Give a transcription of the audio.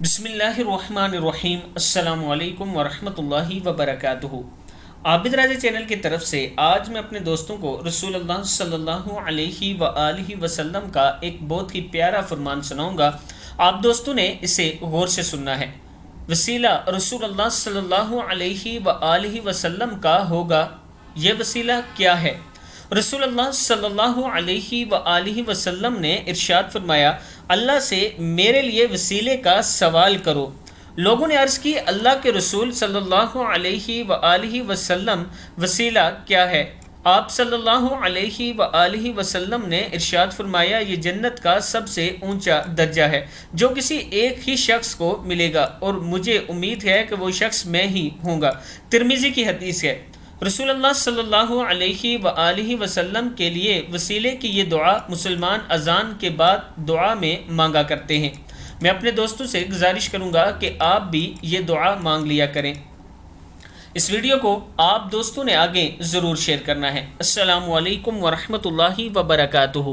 بسم اللہ الرحمن الرحیم۔ السلام علیکم ورحمۃ اللہ وبرکاتہ۔ عابد راجہ چینل کی طرف سے آج میں اپنے دوستوں کو رسول اللہ صلی اللہ علیہ وآلہ وسلم کا ایک بہت ہی پیارا فرمان سناؤں گا۔ آپ دوستوں نے اسے غور سے سننا ہے۔ وسیلہ رسول اللہ صلی اللہ علیہ وآلہ وسلم کا ہوگا۔ یہ وسیلہ کیا ہے؟ رسول اللہ صلی اللہ علیہ وآلہ وسلم نے ارشاد فرمایا، اللہ سے میرے لیے وسیلے کا سوال کرو۔ لوگوں نے عرض کی، اللہ کے رسول صلی اللہ علیہ وآلہ وسلم وسیلہ کیا ہے؟ آپ صلی اللہ علیہ وآلہ وسلم نے ارشاد فرمایا، یہ جنت کا سب سے اونچا درجہ ہے جو کسی ایک ہی شخص کو ملے گا، اور مجھے امید ہے کہ وہ شخص میں ہی ہوں گا۔ ترمذی کی حدیث ہے۔ رسول اللہ صلی اللہ علیہ وآلہ وسلم کے لیے وسیلے کی یہ دعا مسلمان اذان کے بعد دعا میں مانگا کرتے ہیں۔ میں اپنے دوستوں سے گزارش کروں گا کہ آپ بھی یہ دعا مانگ لیا کریں۔ اس ویڈیو کو آپ دوستوں نے آگے ضرور شیئر کرنا ہے۔ السلام علیکم ورحمۃ اللہ وبرکاتہ۔